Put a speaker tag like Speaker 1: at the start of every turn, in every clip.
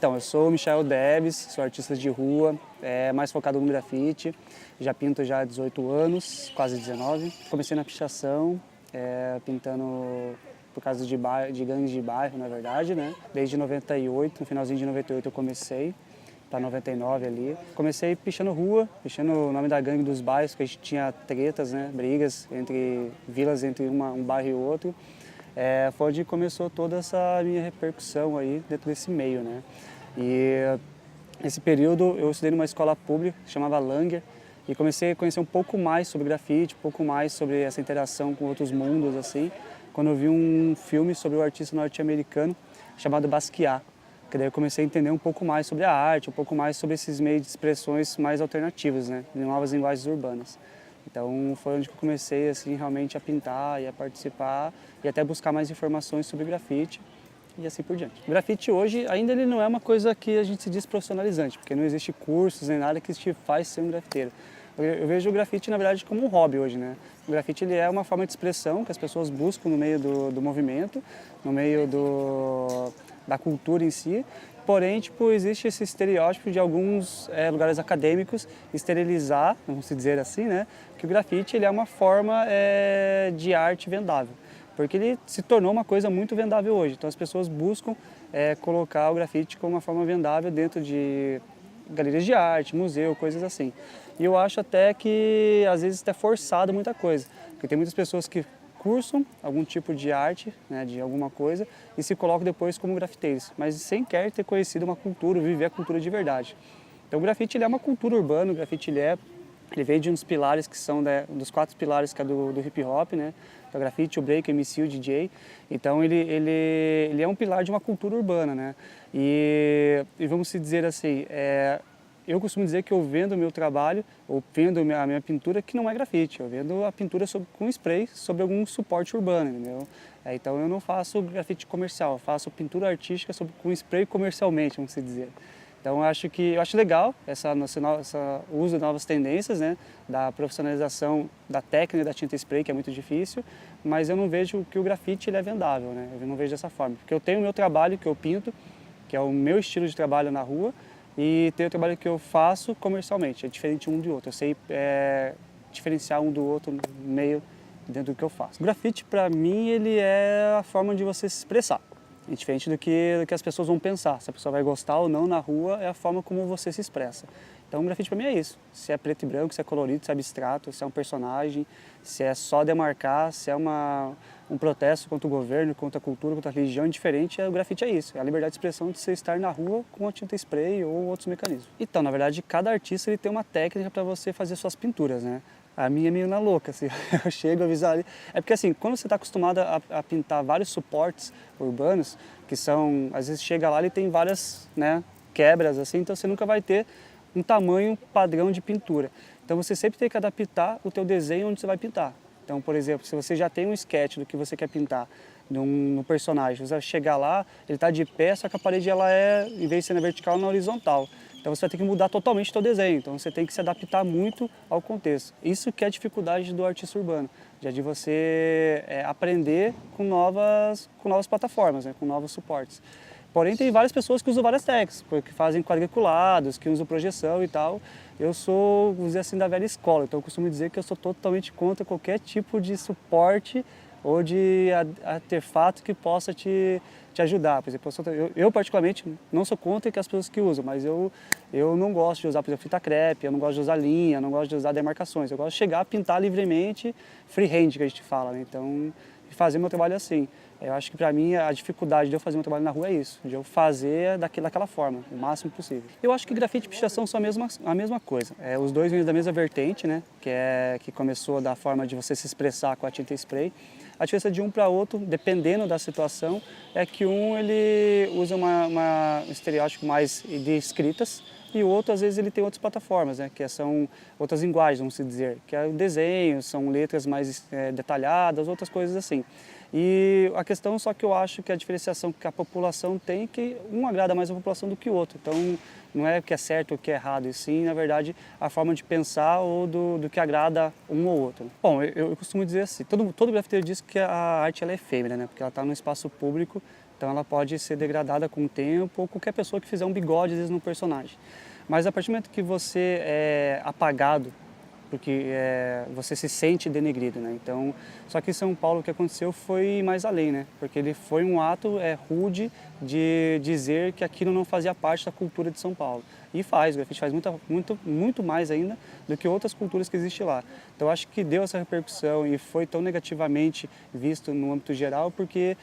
Speaker 1: Então, eu sou o Michael Deves, sou artista de rua, mais focado no grafite. Já pinto já há 18 anos, quase 19. Comecei na pichação, pintando por causa de gangues de bairro, na verdade, né? Desde 98, no finalzinho de 98 eu comecei, para 99 ali. Comecei pichando rua, pichando o nome da gangue dos bairros, que a gente tinha tretas, né? Brigas entre vilas, entre um bairro e outro. Foi onde começou toda essa minha repercussão aí dentro desse meio, né? E nesse período eu estudei numa escola pública que chamava Langer e comecei a conhecer um pouco mais sobre grafite, um pouco mais sobre essa interação com outros mundos, assim, quando eu vi um filme sobre o artista norte-americano chamado Basquiat, que daí eu comecei a entender um pouco mais sobre a arte, um pouco mais sobre esses meios de expressões mais alternativos, né, de novas linguagens urbanas. Então foi onde eu comecei assim realmente a pintar e a participar e até buscar mais informações sobre grafite e assim por diante. O grafite hoje ainda ele não é uma coisa que a gente se diz profissionalizante, porque não existe cursos nem nada que te faz ser um grafiteiro. Eu vejo o grafite na verdade como um hobby hoje, né? O grafite ele é uma forma de expressão que as pessoas buscam no meio do movimento, no meio da cultura em si. Porém, tipo, existe esse estereótipo de alguns lugares acadêmicos esterilizar, vamos dizer assim, né, que o grafite ele é uma forma de arte vendável, porque ele se tornou uma coisa muito vendável hoje. Então as pessoas buscam colocar o grafite como uma forma vendável dentro de galerias de arte, museu, coisas assim. E eu acho até que às vezes é forçado muita coisa, porque tem muitas pessoas que cursam algum tipo de arte, né, de alguma coisa, e se colocam depois como grafiteiros, mas sem querer ter conhecido uma cultura, viver a cultura de verdade. Então o grafite ele é uma cultura urbana, o grafite ele veio de uns pilares que são dos 4 pilares que é do hip hop, né? O grafite, o break, o MC, o DJ. Então ele é um pilar de uma cultura urbana, né? E vamos dizer assim, eu costumo dizer que eu vendo o meu trabalho, ou vendo a minha pintura, que não é grafite. Eu vendo a pintura com spray sobre algum suporte urbano, entendeu? Então eu não faço grafite comercial, eu faço pintura artística com spray comercialmente, vamos dizer. Então eu acho legal esse uso de novas tendências, né, da profissionalização da técnica da tinta spray, que é muito difícil, mas eu não vejo que o grafite ele é vendável, né? Eu não vejo dessa forma, porque eu tenho o meu trabalho que eu pinto, que é o meu estilo de trabalho na rua, e tenho o trabalho que eu faço comercialmente, é diferente um do outro. Eu sei diferenciar um do outro no meio dentro do que eu faço. O grafite, para mim, ele é a forma de você se expressar. É diferente do que as pessoas vão pensar. Se a pessoa vai gostar ou não na rua, é a forma como você se expressa. Então, o grafite para mim é isso. Se é preto e branco, se é colorido, se é abstrato, se é um personagem, se é só demarcar, se é um protesto contra o governo, contra a cultura, contra a religião, indiferente, o grafite é isso. É a liberdade de expressão de você estar na rua com a tinta spray ou outros mecanismos. Então, na verdade, cada artista ele tem uma técnica para você fazer suas pinturas, né? A minha é meio na louca, assim, eu chego a avisar ali. É porque assim, quando você está acostumado a pintar vários suportes urbanos, que são, às vezes chega lá e tem várias, né, quebras, assim, então você nunca vai ter um tamanho padrão de pintura. Então você sempre tem que adaptar o teu desenho onde você vai pintar. Então, por exemplo, se você já tem um sketch do que você quer pintar no personagem, você vai chegar lá, ele está de pé, só que a parede ela em vez de ser na vertical, na horizontal. Então você vai ter que mudar totalmente o seu desenho, então você tem que se adaptar muito ao contexto. Isso que é a dificuldade do artista urbano, já de você aprender com novas plataformas, né, com novos suportes. Porém, tem várias pessoas que usam várias técnicas, que fazem quadriculados, que usam projeção e tal. Eu sou, vamos dizer assim, da velha escola, então eu costumo dizer que eu sou totalmente contra qualquer tipo de suporte ou de artefato que possa te ajudar. Por exemplo, eu particularmente não sou contra que as pessoas que usam, mas eu não gosto de usar, por exemplo, fita crepe, eu não gosto de usar linha, eu não gosto de usar demarcações. Eu gosto de chegar a pintar livremente, freehand que a gente fala, né? Então, fazer meu trabalho assim. Eu acho que para mim a dificuldade de eu fazer meu trabalho na rua é isso, de eu fazer daquela forma, o máximo possível. Eu acho que grafite e pichação são a mesma coisa. Os dois vêm da mesma vertente, né? Que começou da forma de você se expressar com a tinta spray. A diferença de um para outro, dependendo da situação, é que um ele usa um estereótipo mais de escritas e o outro, às vezes, ele tem outras plataformas, né, que são outras linguagens, vamos dizer, que é o desenho, são letras mais detalhadas, outras coisas assim. E a questão só que eu acho que a diferenciação que a população tem, que um agrada mais a população do que o outro. Então, não é o que é certo ou o que é errado, e sim, na verdade, a forma de pensar ou do que agrada um ou outro. Bom, eu costumo dizer assim, todo grafiteiro diz que a arte ela é efêmera, né, porque ela está no espaço público, Então ela pode ser degradada com o tempo, ou qualquer pessoa que fizer um bigode, às vezes, no personagem. Mas a partir do momento que você é apagado, porque você se sente denegrido, né? Então, só que em São Paulo o que aconteceu foi mais além, né? Porque ele foi um ato rude de dizer que aquilo não fazia parte da cultura de São Paulo. E faz, o grafite faz muito mais ainda do que outras culturas que existem lá. Então acho que deu essa repercussão e foi tão negativamente visto no âmbito geral porque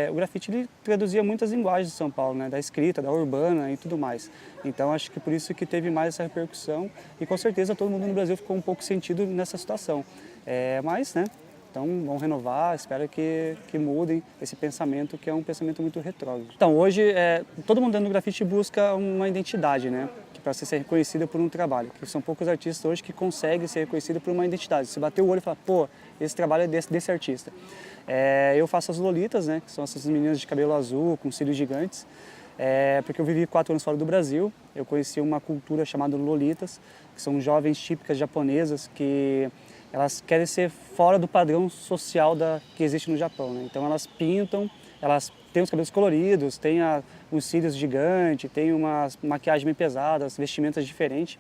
Speaker 1: o grafite ele traduzia muitas linguagens de São Paulo, né? Da escrita, da urbana e tudo mais. Então acho que por isso que teve mais essa repercussão e com certeza todo mundo no Brasil ficou um pouco sentido nessa situação. Mas, né? Então, vamos renovar, espero que mudem esse pensamento, que é um pensamento muito retrógrado. Então, hoje, todo mundo dentro do grafite busca uma identidade, né? Para ser reconhecida por um trabalho. Que são poucos artistas hoje que conseguem ser reconhecidos por uma identidade. Você bater o olho e falar, pô, esse trabalho é desse artista. Eu faço as lolitas, né? Que são essas meninas de cabelo azul, com cílios gigantes. Porque eu vivi 4 anos fora do Brasil. Eu conheci uma cultura chamada lolitas, que são jovens típicas japonesas que elas querem ser fora do padrão social que existe no Japão, né? Então elas pintam, elas têm os cabelos coloridos, têm uns cílios gigantes, têm uma maquiagem bem pesada, vestimentas diferentes.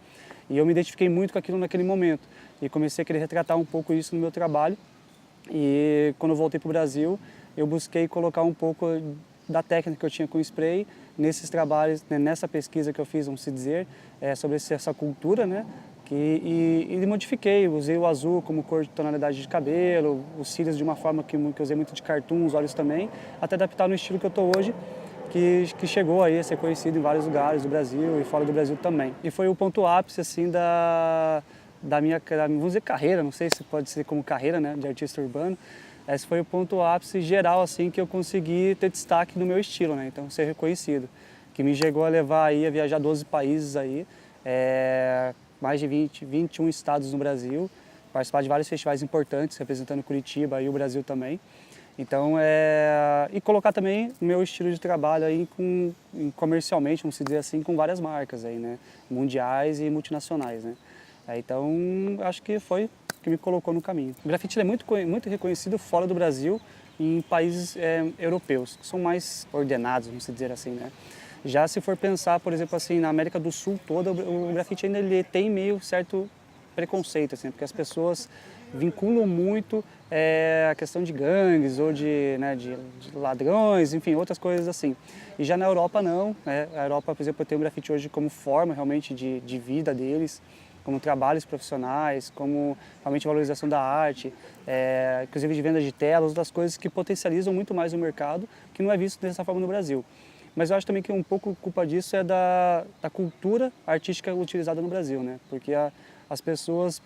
Speaker 1: E eu me identifiquei muito com aquilo naquele momento. E comecei a querer retratar um pouco isso no meu trabalho. E quando eu voltei para o Brasil, eu busquei colocar um pouco da técnica que eu tinha com spray nesses trabalhos, né, nessa pesquisa que eu fiz, vamos dizer, sobre essa cultura, né? E modifiquei, usei o azul como cor de tonalidade de cabelo, os cílios de uma forma que eu usei muito de cartoon, os olhos também, até adaptar no estilo que eu estou hoje, que chegou aí a ser conhecido em vários lugares do Brasil e fora do Brasil também. E foi o ponto ápice, assim, da minha, vamos dizer, carreira, não sei se pode ser como carreira, né, de artista urbano. Esse foi o ponto ápice geral, assim, que eu consegui ter destaque no meu estilo, né, então ser reconhecido, que me chegou a levar aí a viajar 12 países aí, mais de 21 estados no Brasil, participar de vários festivais importantes, representando Curitiba e o Brasil também. Então, e colocar também o meu estilo de trabalho aí comercialmente, vamos dizer assim, com várias marcas aí, né? Mundiais e multinacionais, né? Então, acho que foi o que me colocou no caminho. O grafite é muito reconhecido fora do Brasil, em países europeus, que são mais ordenados, vamos dizer assim, né? Já se for pensar, por exemplo, assim, na América do Sul toda, o grafite ainda ele tem meio certo preconceito, assim, porque as pessoas vinculam muito a questão de gangues ou de ladrões, enfim, outras coisas assim. E já na Europa não, né? A Europa, por exemplo, tem o grafite hoje como forma realmente de vida deles, como trabalhos profissionais, como realmente valorização da arte, inclusive de venda de telas, outras coisas que potencializam muito mais o mercado, que não é visto dessa forma no Brasil. Mas eu acho também que um pouco culpa disso é da cultura artística utilizada no Brasil, né? Porque as pessoas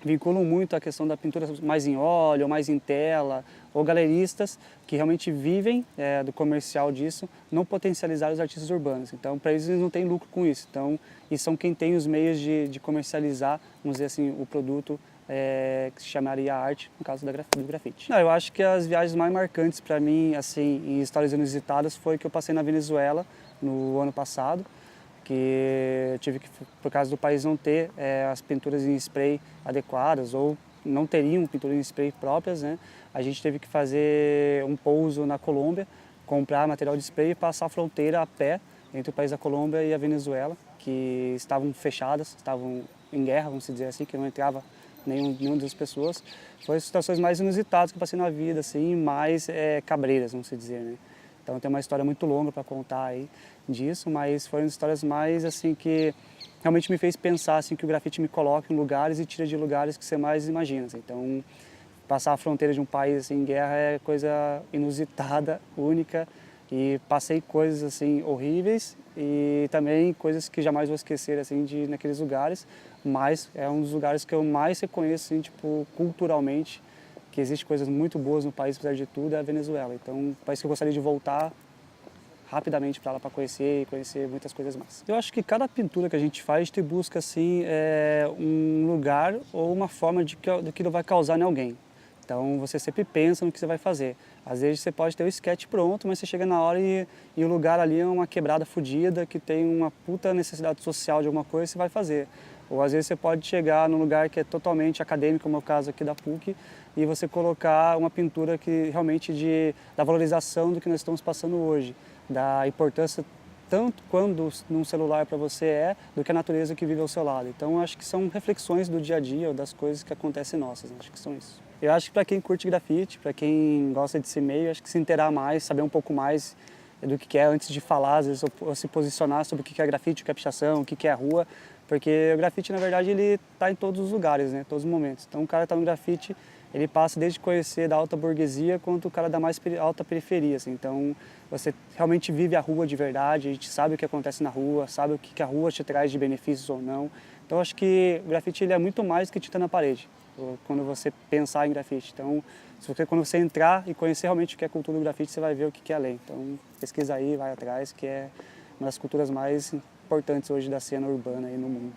Speaker 1: vinculam muito a questão da pintura mais em óleo, ou mais em tela, ou galeristas que realmente vivem do comercial disso, não potencializar os artistas urbanos. Então, para eles não tem lucro com isso. Então, e são quem tem os meios de comercializar, vamos dizer assim, o produto que se chamaria arte, no caso do grafite. Não, eu acho que as viagens mais marcantes para mim, assim, em histórias inusitadas, foi que eu passei na Venezuela no ano passado, que eu tive que, por causa do país não ter as pinturas em spray adequadas ou não teriam pinturas em spray próprias, né? A gente teve que fazer um pouso na Colômbia, comprar material de spray e passar a fronteira a pé entre o país da Colômbia e a Venezuela, que estavam fechadas, estavam em guerra, vamos dizer assim, que não entrava nenhuma das pessoas. Foi as situações mais inusitadas que eu passei na vida, assim, mais cabreiras, vamos dizer, né? Então tem uma história muito longa para contar aí disso, mas foram as histórias mais assim que realmente me fez pensar assim que o grafite me coloca em lugares e tira de lugares que você mais imagina. Assim. Então passar a fronteira de um país assim, em guerra é coisa inusitada, única, e passei coisas assim horríveis e também coisas que jamais vou esquecer assim naqueles lugares, mas é um dos lugares que eu mais reconheço assim, tipo, culturalmente, que existe coisas muito boas no país, apesar de tudo, é a Venezuela. Então, um país que eu gostaria de voltar rapidamente para lá para conhecer muitas coisas mais. Eu acho que cada pintura que a gente faz, a gente busca assim, um lugar ou uma forma de que aquilo vai causar em alguém. Então, você sempre pensa no que você vai fazer. Às vezes você pode ter o sketch pronto, mas você chega na hora e o lugar ali é uma quebrada fodida, que tem uma puta necessidade social de alguma coisa, você vai fazer. Ou às vezes você pode chegar num lugar que é totalmente acadêmico, como é o caso aqui da PUC, e você colocar uma pintura que realmente da valorização do que nós estamos passando hoje, da importância tanto quando num celular para você do que a natureza que vive ao seu lado. Então, acho que são reflexões do dia a dia ou das coisas que acontecem nossas, né? Acho que são isso. Eu acho que para quem curte grafite, para quem gosta desse meio, acho que se inteirar mais, saber um pouco mais do que é antes de falar, às vezes, ou se posicionar sobre o que é grafite, o que é pichação, o que é rua, porque o grafite, na verdade, ele está em todos os lugares, né? Todos os momentos. Então, o cara está no grafite, ele passa desde conhecer da alta burguesia quanto o cara da mais alta periferia, assim. Então, você realmente vive a rua de verdade, a gente sabe o que acontece na rua, sabe o que a rua te traz de benefícios ou não. Então, acho que o grafite ele é muito mais do que tinta na parede, quando você pensar em grafite. Então, quando você entrar e conhecer realmente o que é a cultura do grafite, você vai ver o que é além. Então, pesquisa aí, vai atrás, que é uma das culturas mais importantes hoje da cena urbana aí no mundo.